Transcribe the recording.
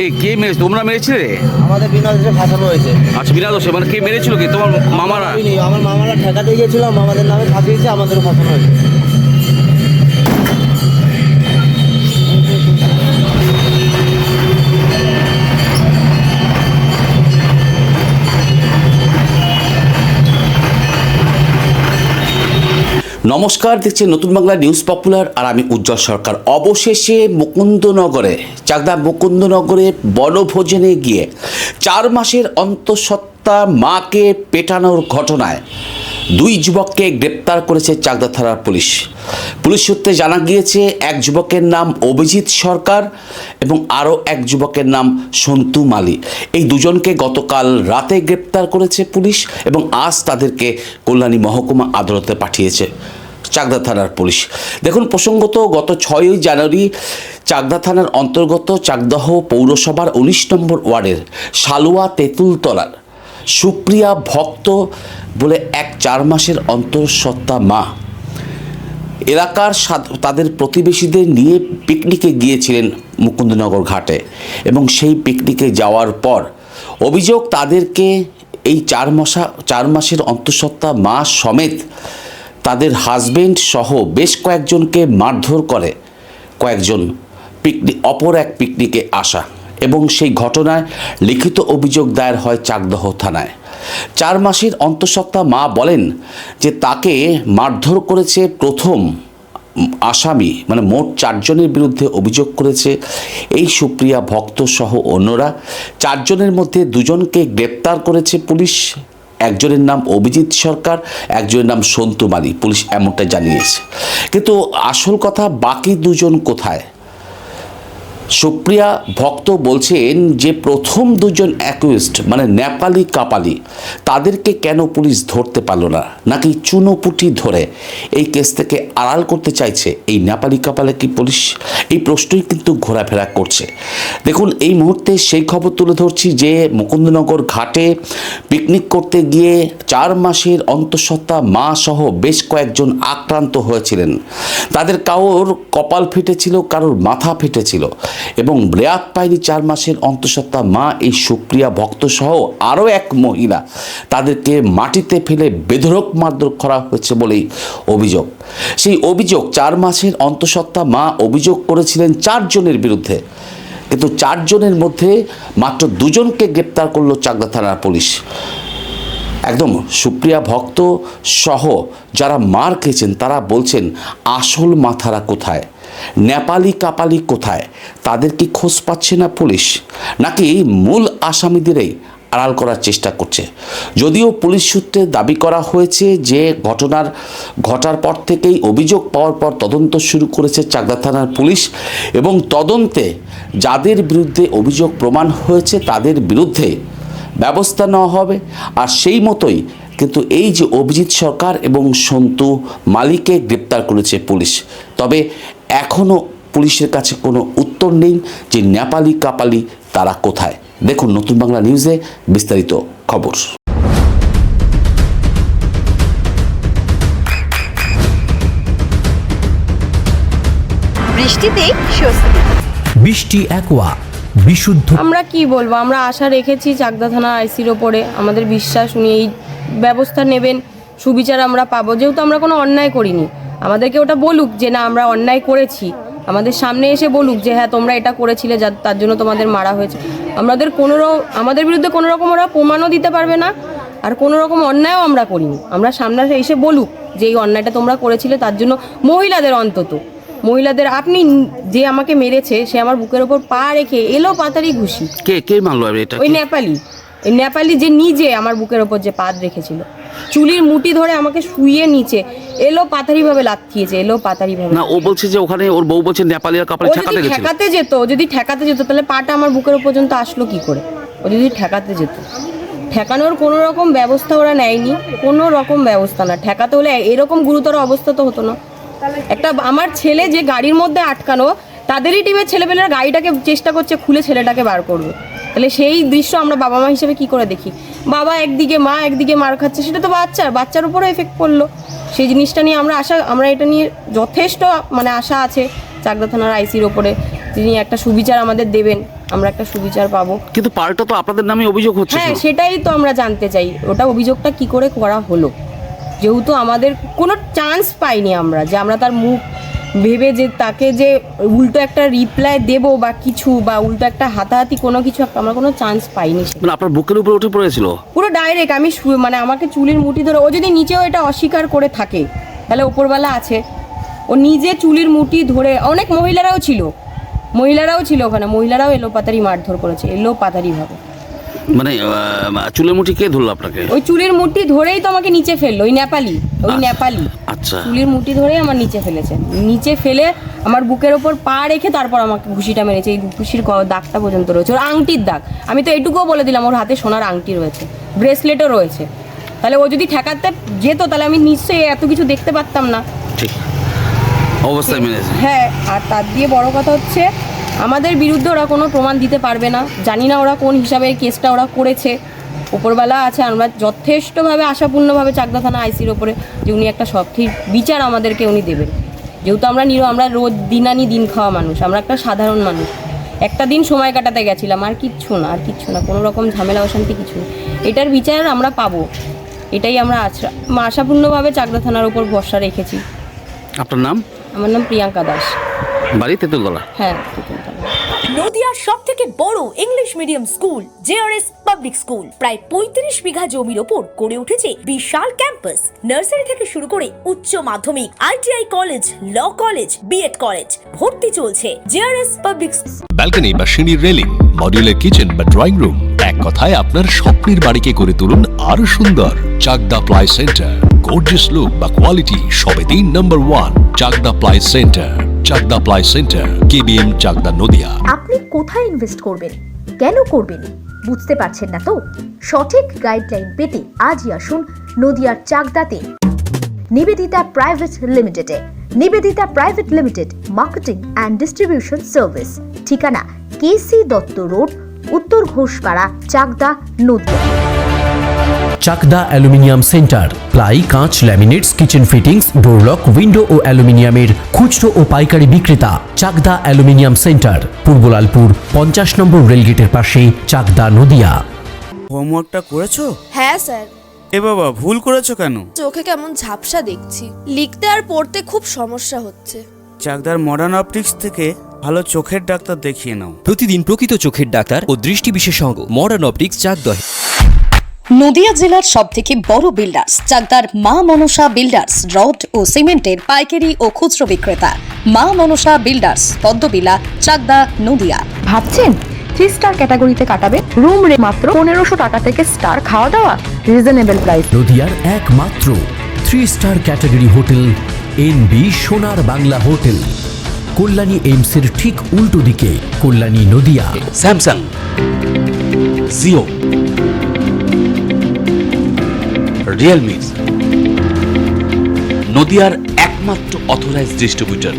এই কে মেরেছে? তোমরা মেরেছিলে? আমাদের বিনা দোষে ফাঁসানো হয়েছে। আচ্ছা, বিনা দোষে মানে কে মেরেছিল? কি তোমার মামারা? আমার মামারা ঠেকাতে গিয়েছিলাম, আমাদের নামে ফাঁসিয়েছে, আমাদেরও ফাঁসানো হয়েছে। নমস্কার, দেখছেন নতুন বাংলা নিউজ পপুলার, আর আমি উজ্জ্বল সরকার। অবশেষে মুকুন্দনগরে, চাকদা মুকুন্দনগরে বনভোজনে গিয়ে 4 মাসের অন্তঃসত্ত্বা মাকে পেটানোর ঘটনায় 2 যুবককে গ্রেপ্তার করেছে চাকদা থানার পুলিশ। পুলিশ সূত্রে জানা গিয়েছে এক যুবকের নাম অভিজিৎ সরকার এবং আরও এক যুবকের নাম সন্তু মালি। এই দুজনকে গতকাল রাতে গ্রেপ্তার করেছে পুলিশ এবং আজ তাদেরকে কল্যাণী মহকুমা আদালতে পাঠিয়েছে চাকদা থানার পুলিশ। দেখুন, প্রসঙ্গত গত 6ই জানুয়ারি চাকদা থানার অন্তর্গত চাকদাহ পৌরসভার 19 নম্বর ওয়ার্ডের সালুয়া তেঁতুলতলার সুপ্রিয়া ভক্ত বলে এক 4 মাসের অন্তঃসত্ত্বা মা এলাকার তাদের প্রতিবেশীদের নিয়ে পিকনিকে গিয়েছিলেন মুকুন্দনগর ঘাটে এবং সেই পিকনিকে যাওয়ার পর অভিযোগ তাদেরকে এই 4 মাসের অন্তঃসত্ত্বা মা সমেত তাদের হাজবেন্ড সহ বেশ কয়েকজনকে মারধর করে কয়েকজন অপর এক পিকনিকে আসা, এবং সেই ঘটনায় লিখিত অভিযোগ দায়ের হয় চাকদহ থানায়। 4 মাসের অন্তঃসত্ত্বা মা বলেন যে তাকে মারধর করেছে প্রথম আসামি, মানে মোট 4 জনের বিরুদ্ধে অভিযোগ করেছে এই সুপ্রিয়া ভক্ত সহ অন্যরা। 4 জনের মধ্যে 2 জনকে গ্রেপ্তার করেছে পুলিশ। একজনের নাম অভিজিৎ সরকার, একজনের নাম সন্তু মালি, পুলিশ এমনটা জানিয়েছে। কিন্তু আসল কথা, বাকি 2 জন কোথায়? সুপ্রিয়া ভক্ত বলছেন যে প্রথম 2 জন অ্যাকিউজড মানে নেপালি কাপালি, তাদেরকে কেন পুলিশ ধরতে পারলো না, নাকি চুনোপুটি ধরে এই কেস থেকে আড়াল করতে চাইছে এই নেপালি কাপালে কি পুলিশ? এই প্রশ্নই কিন্তু ঘোরাফেরা করছে। দেখুন, এই মুহূর্তে সেই খবর তুলে ধরছি যে মুকুন্দনগর ঘাটে পিকনিক করতে গিয়ে 4 মাসের অন্তঃসত্ত্বা মা সহ বেশ কয়েকজন আক্রান্ত হয়েছিলেন। তাদের কারোর কপাল ফেটেছিল, কারোর মাথা ফেটেছিল এবং রেয়াত পায়নি 4 মাসের অন্তঃসত্ত্বা মা এই সুপ্রিয়া ভক্ত সহ আরও এক মহিলা। তাদেরকে মাটিতে ফেলে বেধড়ক মারধর করা হয়েছে বলেই অভিযোগ। সেই অভিযোগ 4 মাসের অন্তঃসত্ত্বা মা অভিযোগ করেছিলেন 4 জনের বিরুদ্ধে, কিন্তু 4 জনের মধ্যে মাত্র 2 জনকে গ্রেপ্তার করলো চাকদা থানার পুলিশ। একদম সুপ্রিয়া ভক্ত সহ যারা মার খেয়েছেন তারা বলছেন আসল মাথারা কোথায়, নেপালি কাপালি কোথায়, তাদের কি খোঁজ পাচ্ছে না পুলিশ, নাকি মূল আসামিদেরই আড়াল করার চেষ্টা করছে? যদিও পুলিশ সূত্রে দাবি করা হয়েছে যে ঘটার পর থেকেই অভিযোগ পাওয়ার পর তদন্ত শুরু করেছে চাকদা থানার পুলিশ এবং তদন্তে যাদের বিরুদ্ধে অভিযোগ প্রমাণ হয়েছে তাদের বিরুদ্ধে ব্যবস্থা নেওয়া হবে। আর সেই মতোই কিন্তু এই যে অভিজিৎ সরকার এবং সন্তু মালিককে গ্রেপ্তার করেছে পুলিশ, তবে এখনও পুলিশের কাছে কোনো উত্তর নেই যে নেপালি কাপালি তারা কোথায়। দেখুন নতুন বাংলা নিউজে বিস্তারিত খবর। বৃষ্টিতেই স্বস্তি। বৃষ্টি অ্যাকোয়া বিশুদ্ধ। আমরা কি বলবো, আমরা আশা রেখেছি চাকদা থানা আইসির ওপরে, আমাদের বিশ্বাস উনি এই ব্যবস্থা নেবেন, সুবিচার আমরা পাবো। যেহেতু আমরা কোনো অন্যায় করিনি, আমাদেরকে ওটা বলুক যে না আমরা অন্যায় করেছি, আমাদের সামনে এসে বলুক যে হ্যাঁ তোমরা এটা করেছিলে, তার জন্য তোমাদের মারা হয়েছে। আমাদের বিরুদ্ধে কোনো রকম ওরা প্রমাণও দিতে পারবে না, আর কোনো রকম অন্যায়ও আমরা করিনি। আমরা সামনে এসে বলুক যে এই অন্যায়টা তোমরা করেছিলে, তার জন্য মহিলাদের আপনি যে আমাকে মেরেছে সে আমার বুকের ওপর পা রেখে এলো পাতারি ঘুষি। কে মারলো এটা? ওই নেপালি যে নিজে আমার বুকের ওপর যে পা রেখেছিল, চুলির মুঠি ধরে আমাকে শুইয়ে নিচে এলো পাতারি ভাবে লাথিয়েছে, না, ও বলছে যে ওখানে ওর বউ বলছে নেপালি আর কাপালি ঠেকাতে যেত। যদি ঠেকাতে যেত তাহলে পাটা আমার বুকের পর্যন্ত আসলো কি করে? ও যদি ঠেকাতে যেত, ঠেকানোর কোনো রকম ব্যবস্থা ওরা নেয়নি, কোনো রকম ব্যবস্থা না। ঠেকাতে হলে এরকম গুরুতর অবস্থা তো হতো না। একটা আমার ছেলে যে গাড়ির মধ্যে আটকানো, তাদেরই টিমের ছেলেপেলেরা গাড়িটাকে চেষ্টা করছে খুলে ছেলেটাকে বার করবে, তাহলে সেই দৃশ্য আমরা বাবা মা হিসেবে কি করে দেখি? বাবা একদিকে, মা একদিকে মার খাচ্ছে, সেটা তো বাচ্চার উপরে এফেক্ট পড়লো। সেই জিনিসটা নিয়ে আমরা এটা নিয়ে যথেষ্ট আশা আছে চাকদা থানার আইসির ওপরে, তিনি একটা সুবিচার আমাদের দেবেন, আমরা একটা সুবিচার পাবো। কিন্তু পাল্টা তো আপনাদের নামে অভিযোগ হচ্ছে। হ্যাঁ, সেটাই তো আমরা জানতে চাই, ওটা অভিযোগটা কি করে করা হলো, যেহেতু আমাদের কোনো চান্স পাইনি আমরা, যে আমরা তার মুখ ভেবে যে তাকে যে উল্টো একটা রিপ্লাই দেবো বা কিছু, বা উল্টো একটা হাতাহাতি কোনো কিছু একটা, আমরা কোনো চান্স পাইনি। মানে আপনার বুকের উপরে উঠে পড়েছিল পুরো ডাইরেক্ট, আমি মানে আমাকে চুলের মুঠি ধরে, ও যদি নিচেও এটা অস্বীকার করে থাকে তাহলে ওপরবেলা আছে, ও নিজে চুলের মুঠি ধরে, অনেক মহিলারাও ছিল ওখানে, মহিলারাও এলোপাতারি মারধর করেছে, এলোপাতারি ভাবে। মানে চুলের মুঠি কে ধরলো আপনাকে? ওই চুলের মুঠি ধরেই তো আমাকে নিচে ফেললো, ওই নেপালি। আচ্ছা, চুলের মুঠি ধরেই আমার নিচে ফেলেছে, নিচে ফেলে আমার বুকের ওপর পা রেখে তারপর আমাকে ঘুষিটা মেরেছে। এই ঘুষির দাগটা পর্যন্ত রয়েছে, ওর আংটির দাগ। আমি তো এটুকুও বলে দিলাম, ওর হাতে সোনার আংটি রয়েছে, ব্রেসলেটও রয়েছে। তাহলে ও যদি ঠেকাতে যেত তাহলে আমি নিশ্চয়ই এত কিছু দেখতে পারতাম না। ঠিক অবস্থায় মেরেছে। হ্যাঁ, আর তার দিয়ে বড় কথা হচ্ছে আমাদের বিরুদ্ধে ওরা কোনো প্রমাণ দিতে পারবে না। জানি না ওরা কোন হিসাবে এই কেসটা ওরা করেছে, উপরবেলা আছে। আমরা যথেষ্টভাবে আশাপূর্ণভাবে চাকদা থানা আইসির ওপরে যে উনি একটা সঠিক বিচার আমাদেরকে উনি দেবেন, যেহেতু আমরা রোজ দিন আনি দিন খাওয়া মানুষ, আমরা একটা সাধারণ মানুষ। একটা দিন সময় কাটাতে গেছিলাম, আর কিচ্ছু না, কোনো রকম ঝামেলা অশান্তি কিছু নেই। এটার বিচার আমরা পাবো, এটাই আমরা আশাপূর্ণভাবে চাকদা থানার উপর ভরসা রেখেছি। আপনার নাম? আমার নাম প্রিয়াঙ্কা দাস, বাড়ি তেঁতুলতলা। হ্যাঁ তেঁতুলতলা। নদিয়ার সবথেকে বড় English medium school JRS public school প্রায় 35 বিঘা জমির ওপর গড়ে উঠেছে বিশাল ক্যাম্পাস। নার্সারি থেকে শুরু করে উচ্চ মাধ্যমিক, ITI college, law college, BEd college, ভর্তি চলছে জেআরএস পাবলিক। ব্যালকনি বা সিঁড়ির রেলিং, মডিউলার কিচেন বা ড্রয়িং রুম, এক কথায় আপনার স্বপ্নের বাড়িকে করে তুলুন আরো সুন্দর। Chakdah ply centre, gorgeous look বা কোয়ালিটি সবেতেই number 1। Chakdah ply centre, Chakdah ply centre, KBM, Chakdah, Nadia. আপনি কোথায় ইনভেস্ট করবেন, কেন করবেন, বুঝতে পারছেন না তো? সঠিক গাইডলাইন পেতে আজই আসুন নদিয়ার চাকদাতে নিবেদিতা প্রাইভেট লিমিটেডে। Nivedita private limited, marketing and distribution service. ঠিকানা কেসি দত্ত রোড, উত্তর Ghoshpara, Chakdah, Nadia. Chakdah aluminium centre, ply, কাঁচ, laminates, kitchen fittings, door lock, window ও অ্যালুমিনিয়ামের খুচরো ও পাইকারি বিক্রেতা। Chakdah aluminium centre, Purbalalpur 50 number রেলগেটের পাশে, চাকদা, নদিয়া। হোমওয়ার্কটা করেছো? হ্যাঁ স্যার। এ বাবা, ভুল করেছো কেন? চোখে কেমন ঝাপসা দেখছি, লিখতে আর পড়তে খুব সমস্যা হচ্ছে। চাকদার মডার্ন অপটিক্স থেকে ভালো চোখের ডাক্তার দেখিয়ে নাও। প্রতিদিন প্রকৃত চোখের ডাক্তার ও দৃষ্টি বিশেষজ্ঞ মডার্ন অপটিক্স, চাকদা। নদিয়া জেলার সবথেকে বড় বিল্ডার্স চাকদার মা মনসা বিল্ডার্স, রড ও সিমেন্টের পাইকারি ও খুচরো বিক্রেতা। মা মনসা বিল্ডার্স, পদ্মবিলা, চাকদা, নদিয়া। ভাবছেন 3 স্টার ক্যাটাগরিতে কাটাবে? রুম রেট মাত্র 1500 টাকা থেকে স্টার, খাওয়া দাওয়া রিজনেবল প্রাইস। নদিয়ার একমাত্র 3 স্টার ক্যাটাগরি হোটেল এনবি সোনার বাংলা হোটেল, কল্যাণী এইমসের ঠিক উল্টো দিকে, কল্যাণী, নদিয়া। স্যামসাং, জিও, রিয়েলমি, নদিয়ার একমাত্র অথরাইজড ডিস্ট্রিবিউটর।